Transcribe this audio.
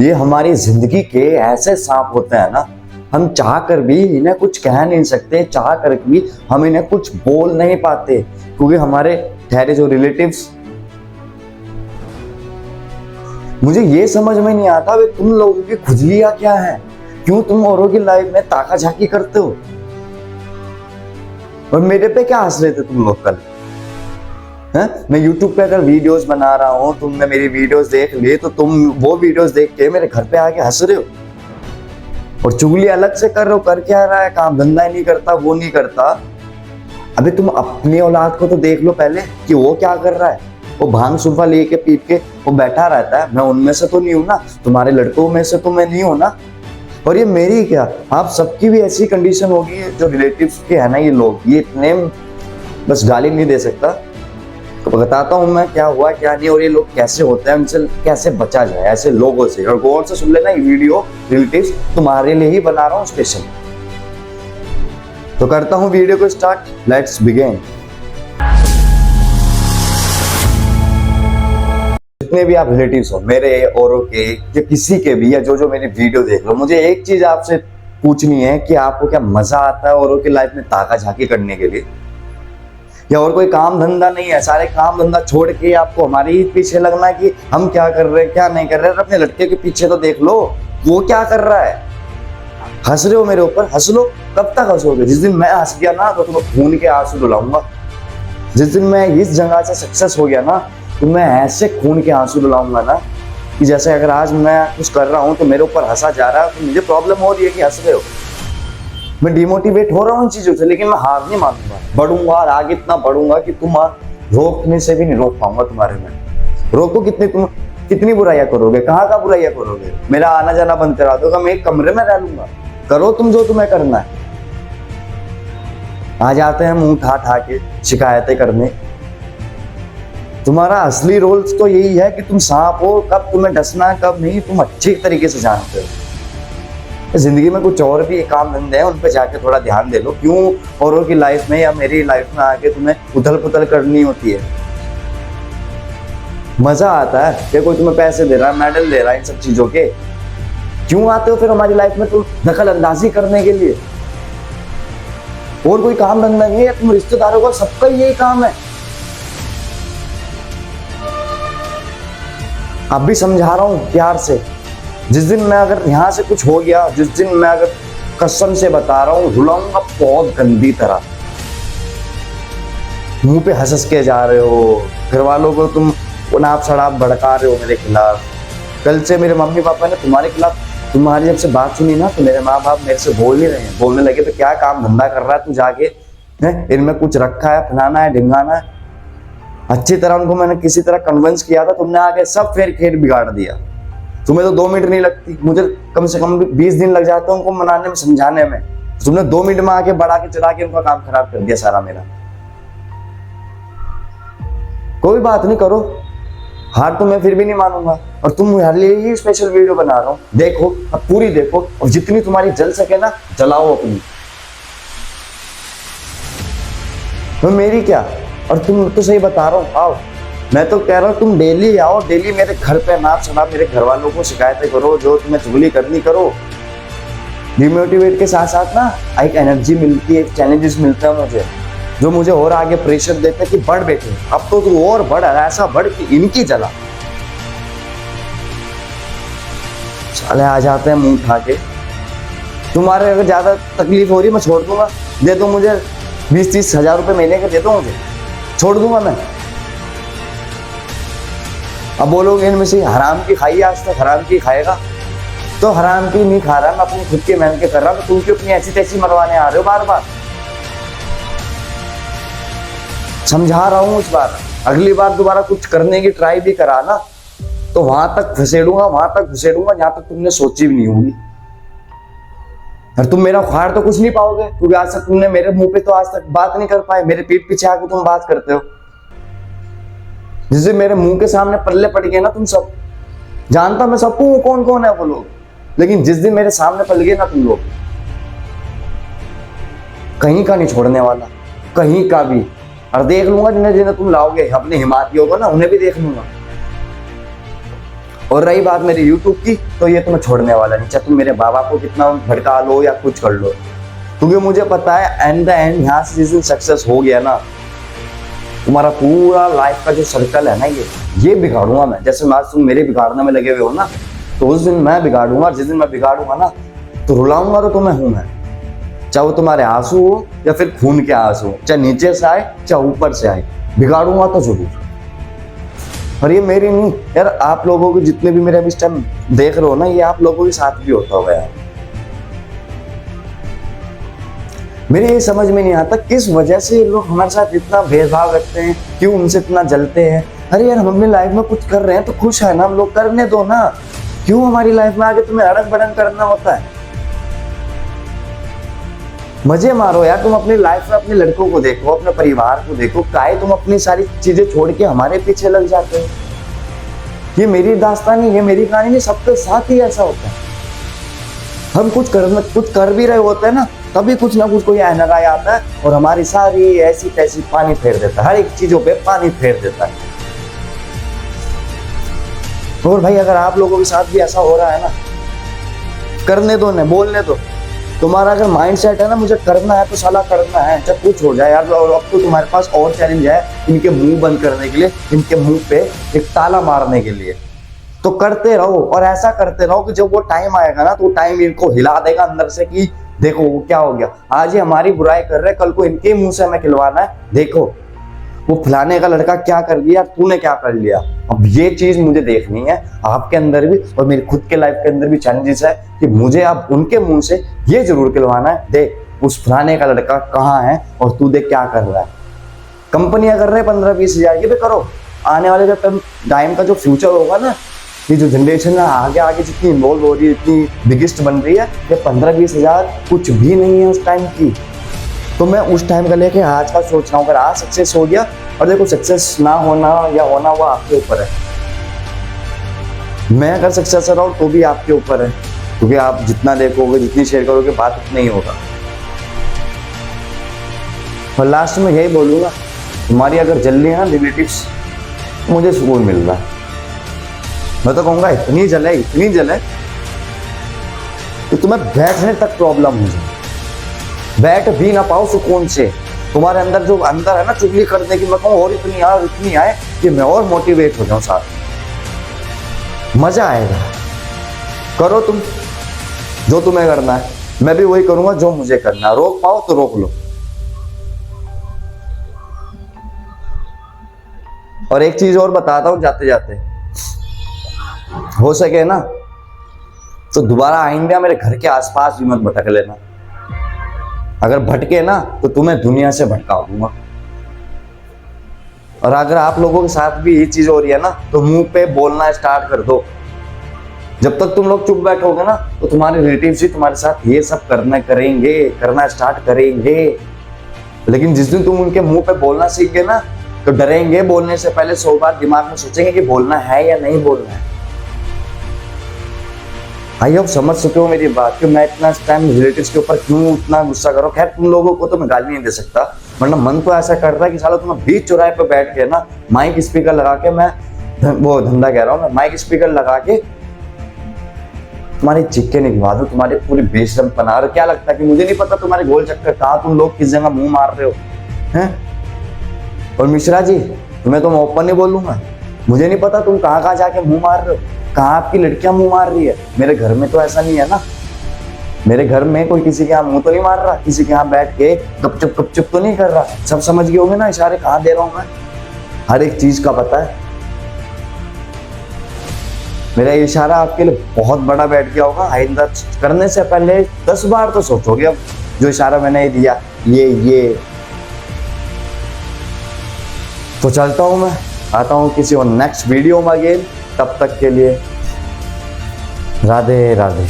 ये हमारी जिंदगी के ऐसे सांप होते हैं ना, हम चाह कर भी इन्हें कुछ कह नहीं सकते, चाह कर भी हम इन्हें कुछ बोल नहीं पाते, क्योंकि हमारे ठहरे जो रिलेटिव्स। मुझे ये समझ में नहीं आता वे तुम लोगों की खुजलियां क्या है, क्यों तुम औरों की लाइफ में ताका झाकी करते हो। और मेरे पे क्या हंस रहे थे तुम लोग कल? मैं YouTube पे अगर वीडियोस बना रहा हूँ, तुमने मेरी वीडियोस देख ली, तो तुम वो वीडियोस देख के मेरे घर पे आके हंस रहे हो और चुगली अलग से कर रहे हो। कर क्या रहा है? काम धंधा ही नहीं करता, वो नहीं करता। अबे तुम अपनी औलाद को तो देख लो पहले कि वो क्या कर रहा है। वो भांग सुफा लेके पीट के वो बैठा रहता है। मैं उनमें से तो नहीं हूं ना, तुम्हारे लड़कों में से तो मैं नहीं हूं ना। और ये मेरी क्या, आप सबकी भी ऐसी कंडीशन होगी जो रिलेटिव्स के है ना, ये लोग, ये इतने बस गाली नहीं दे सकता। तो बताता हूँ मैं क्या हुआ क्या नहीं, और ये लोग कैसे होते हैं, उनसे कैसे बचा जाए ऐसे लोगों से। और गौर से सुन लेना, ये वीडियो रिलेटिव्स तुम्हारे लिए ही बना रहा हूँ स्पेशल। तो करता हूँ वीडियो को स्टार्ट, लेट्स बिगिन। जितने भी आप रिलेटिव्स हो मेरे, औरों के, या किसी के भी, या जो मेरी वीडियो देख लो, मुझे एक चीज आपसे पूछनी है कि आपको क्या मजा आता है औरों की लाइफ में ताका झाकी करने के लिए, या और कोई काम धंधा नहीं है? सारे काम धंधा छोड़ के आपको हमारे ही पीछे लगना है कि हम क्या कर रहे हैं क्या नहीं कर रहे हैं। अपने लड़के के पीछे तो देख लो, वो क्या कर रहा है। हंस रहे हो मेरे ऊपर, हंस लो। कब तक हंसोगे? जिस दिन मैं हंस गया ना तो तुम्हें खून के आंसू रुलाऊंगा। जिस दिन मैं इस जगह से सक्सेस हो गया ना, तो मैं ऐसे खून के आंसू रुलाऊंगा ना कि जैसे अगर आज मैं कुछ कर रहा हूँ तो मेरे ऊपर हंसा जा रहा है, तो मुझे प्रॉब्लम हो रही है कि हंस रहे हो। मैं डिमोटिवेट हो रहा हूँ उन चीजों से, लेकिन मैं हार नहीं मानूंगा, बढ़ूंगा और आगे इतना बढ़ूंगा कि तुम रोकने से भी नहीं रोक पाऊंगा तुम्हारे में। रोको कितनी, तुम कितनी बुराइयां करोगे, कहाँ का बुराइयां करोगे। मेरा आना जाना बंद करा दोगे, मैं एक कमरे में रह लूंगा। करो तुम जो तुम्हें करना है। आ जाते हैं मुंह ठा के शिकायतें करने। तुम्हारा असली रोल तो यही है कि तुम सांप हो, कब तुम्हें डसना है कब नहीं, तुम अच्छी तरीके से जानते हो। जिंदगी में कुछ और भी काम धंधे हैं, उन पे जाके थोड़ा ध्यान दे लो। क्यों औरों की लाइफ में या मेरी लाइफ में आके तुम्हें उथल पुथल करनी होती है? मजा आता है या कोई तुम्हें पैसे दे रहा है, मेडल दे रहा है, इन सब चीजों के? क्यों आते हो फिर हमारी लाइफ में तुम दखल अंदाजी करने के लिए? और कोई काम धंधा नहीं है, तुम रिश्तेदारों का सबका यही काम है। अब भी समझा रहा हूं प्यार से, जिस दिन मैं अगर यहाँ से कुछ हो गया, जिस दिन मैं अगर कसम से बता रहा हूँ रुलाऊंगा बहुत गंदी तरह। मुंह पे हंस के जा रहे हो, घर वालों को तुम उनाप शराब भड़का रहे हो मेरे खिलाफ। कल से मेरे मम्मी पापा ने तुम्हारे खिलाफ, तुम्हारी जब से बात सुनी ना, तो मेरे माँ बाप मेरे से बोल ही रहे हैं, बोलने लगे तो क्या काम धंधा कर रहा है तू जाके, इनमें कुछ रखा है, फलाना है ढिंगाना है। अच्छी तरह उनको मैंने किसी तरह कन्विंस किया था, तुमने आके सब फेर खेर बिगाड़ दिया। तुम्हें तो 2 मिनट नहीं लगती, मुझे कम से कम 20 दिन लग जाते हैं उनको मनाने में, समझाने में। तुमने 2 मिनट में आके बढ़ा के चढ़ा के उनका काम खराब कर दिया सारा मेरा। कोई बात नहीं, करो हार तो मैं फिर भी नहीं मानूंगा। और तुम्हारे लिए ही स्पेशल वीडियो बना रहा हूँ, देखो अब पूरी देखो, और जितनी तुम्हारी जल सके ना जलाओ अपनी। तो मेरी क्या, और तुम तो सही बता रहा हूँ, आओ। मैं तो कह रहा हूँ तुम डेली आओ, डेली मेरे घर पे नाप शनाप मेरे घर वालों को शिकायतें करो, जो तुम्हें चुगली करनी करो। डिमोटिवेट के साथ साथ ना एक एनर्जी मिलती है, चैलेंजेस मिलते हैं मुझे, जो मुझे और आगे प्रेशर देते हैं कि बढ़ बेटे, अब तो तू और बढ़, ऐसा बढ़ कि इनकी जला। साले आ जाते हैं मुंह उठा के। तुम्हारे अगर ज्यादा तकलीफ हो रही है मैं छोड़ दूंगा, दे दो मुझे 20-30 हजार रुपए महीने के, दे दो मुझे, छोड़ दूंगा मैं। अब बोलोगे इनमें से हराम की खाई, आज तक हराम की खाएगा, तो हराम की नहीं खा रहा, मैं अपनी खुद की मेहनत के कर रहा हूं, तो तुम क्यों अपनी ऐसी तैसी मरवाने आ रहे हो बार बार? समझा रहा हूं इस बार, अगली बार दोबारा कुछ करने की ट्राई भी करा ना, तो वहां तक घुसेड़ूंगा जहां तक तुमने सोची भी नहीं होगी। और तुम मेरा उखाड़ तो कुछ नहीं पाओगे, क्योंकि आज तक तुमने मेरे मुंह पे तो आज तक बात नहीं कर पाए, मेरे पीठ पीछे आके तुम बात करते हो। जिससे मेरे मुंह के सामने पल्ले पड़ गए ना तुम सब, जानता मैं सबको कौन कौन है वो लोग, लेकिन जिस दिन मेरे सामने पल गए ना तुम लोग, कहीं का नहीं छोड़ने वाला, कहीं का भी। और देख लूंगा जिन्हें जिन्हें तुम लाओगे अपने हिमातियों को ना, उन्हें भी देख लूंगा। और रही बात मेरी यूट्यूब की, तो ये तो मैं छोड़ने वाला नहीं, चाहे तुम मेरे बाबा को कितना भड़का लो या कुछ कर लो, क्योंकि मुझे पता है एंड द एंड यहाँ से जिस दिन सक्सेस हो गया ना, तुम्हारा पूरा लाइफ का जो सर्कल है ना, ये बिगाड़ूंगा मैं। जैसे आज तुम मेरे बिगाड़ने में लगे हुए हो ना, तो उस दिन मैं बिगाड़ूंगा। जिस दिन मैं बिगाड़ूंगा ना, तो रुलाऊंगा तो तुम्हें हूं मैं, चाहे वो तुम्हारे आंसू हो या फिर खून के आंसू हो, चाहे नीचे से आए चाहे ऊपर से आए, बिगाड़ूंगा तो जरूर। और ये मेरी नहीं यार, आप लोगों को जितने भी मेरे अभी इस टाइम देख रहे हो ना, ये आप लोगों के साथ भी होता होगा यार। मेरे ये समझ में नहीं आता किस वजह से ये लोग हमारे साथ इतना भेदभाव रखते हैं, क्यों उनसे इतना जलते हैं। अरे यार, हम अपनी लाइफ में कुछ कर रहे हैं तो खुश है ना हम लोग, करने दो ना, क्यों हमारी लाइफ में आगे तुम्हें अड़ंग बड़ंग करना होता है। मजे मारो यार, तुम अपनी लाइफ में अपने लड़कों को देखो, अपने परिवार को देखो, काहे तुम अपनी सारी चीजें छोड़ के हमारे पीछे लग जाते हो। ये मेरी दास्तानी, ये मेरी कहानी नहीं, सबके साथ ही ऐसा होता है। हम कुछ कर भी रहे होते हैं ना, तभी कुछ ना कुछ कोई एनआरआई आता है और हमारी सारी ऐसी तैसी पानी फेर देता है, हर एक चीजों पे पानी फेर देता है। और भाई, अगर आप लोगों के साथ भी ऐसा हो रहा है ना, करने दो ना, बोलने दो। तुम्हारा अगर माइंड सेट है ना, मुझे करना है तो साला करना है, चाहे कुछ हो जाए यार। और अब तो तुम्हारे पास और चैलेंज है इनके मुंह बंद करने के लिए, इनके मुंह पे एक ताला मारने के लिए। तो करते रहो और ऐसा करते रहो कि जब वो टाइम आएगा ना, तो वो टाइम इनको हिला देगा अंदर से कि देखो वो क्या हो गया, आज ये हमारी बुराई कर रहे, कल को इनके मुंह से हमें खिलवाना है। देखो वो फलाने का लड़का क्या कर दिया, तूने क्या कर लिया। अब ये चीज मुझे देखनी है आपके अंदर भी, और मेरी खुद के लाइफ के अंदर भी चैलेंजेस है कि मुझे अब उनके मुंह से ये जरूर खिलवाना है, देख उस फलाने का लड़का कहाँ है और तू देख क्या कर रहा है। कंपनियां कर रहे हैं 15-20 हजार, ये भी करो। आने वाले जब टाइम का जो फ्यूचर होगा ना, ये जो जनरेशन है आगे आगे जितनी इन्वॉल्व हो रही है, इतनी बिगेस्ट बन रही है, ये 15-20 हजार कुछ भी नहीं है उस टाइम की। तो मैं उस टाइम का लेके आज का सोच रहा हूँ। अगर आज सक्सेस हो गया, और देखो सक्सेस ना होना या होना वो आपके ऊपर है। मैं अगर सक्सेस रहा हूँ तो भी आपके ऊपर है, क्योंकि आप जितना देखोगे, जितनी शेयर करोगे, बात उतना ही होगा। और लास्ट में यही बोलूंगा, तुम्हारी अगर जल रही है ना रिलेटिव्स, मुझे सुकून मिल रहा है। मैं तो कहूंगा इतनी जले तो तुम्हें बैठने तक प्रॉब्लम हो जाए, बैठ भी ना पाओ सुकून से। तुम्हारे अंदर जो अंदर है ना चुगली करने की, मैं कहूँ और इतनी आए कि मैं और मोटिवेट हो जाऊं साथ, मजा आएगा। करो तुम जो तुम्हें करना है, मैं भी वही करूंगा जो मुझे करना है। रोक पाओ तो रोक लो। और एक चीज और बताता हूं जाते जाते, हो सके ना तो दोबारा आइंदा मेरे घर के आसपास भी मत भटक लेना। अगर भटके ना तो तुम्हें दुनिया से भटका दूंगा। और अगर आप लोगों के साथ भी ये चीज हो रही है ना, तो मुंह पे बोलना स्टार्ट कर दो। जब तक तुम लोग चुप बैठोगे ना, तो तुम्हारे रिलेटिव्स ही तुम्हारे साथ ये सब करना स्टार्ट करेंगे। लेकिन जिस दिन तुम उनके मुंह पे बोलना सीख गए ना, तो डरेंगे, बोलने से पहले 100 बार दिमाग में सोचेंगे कि बोलना है या नहीं बोलना है। आई होप समझ सके हो मेरी बात कि मैं इतना टाइम रिलेटिव्स के ऊपर क्यों इतना गुस्सा करो। खैर तुम लोगों को तो मैं गाली नहीं दे सकता, वरना मन तो ऐसा कर रहा है कि साला तुम बीच चौराहे पे बैठ के ना माइक स्पीकर लगा के, मैं वो धंधा कह रहा हूँ, मैं माइक स्पीकर लगा के तुम्हारी चिक्के निकलवा दूं, तुम्हारी पूरी बेशरम पना। और क्या लगता है कि मुझे नहीं पता तुम्हारे गोल चक्कर कहाँ, तुम लोग किस जगह मुंह मार रहे हो हैं। और मिश्रा जी, तुम्हें तो मैं ओपन नहीं बोलूंगा, मुझे नहीं पता तुम कहाँ कहाँ जाके मुंह मार रहे हो, कहाँ आपकी लड़कियां मुंह मार रही है। मेरे घर में तो ऐसा नहीं है ना, मेरे घर में कोई किसी के यहाँ मुंह तो नहीं मार रहा, किसी के यहाँ बैठ के गपचुप तो नहीं कर रहा। सब समझ गए होंगे ना इशारे कहाँ दे रहा हूं मैं, हर एक चीज का पता है। मेरा इशारा आपके लिए बहुत बड़ा बैठ गया होगा, आइंदा करने से पहले 10 बार तो सोचोगे अब जो इशारा मैंने दिया ये। तो चलता हूं मैं, आता हूं किसी और नेक्स्ट वीडियो में अगेन। तब तक के लिए राधे राधे।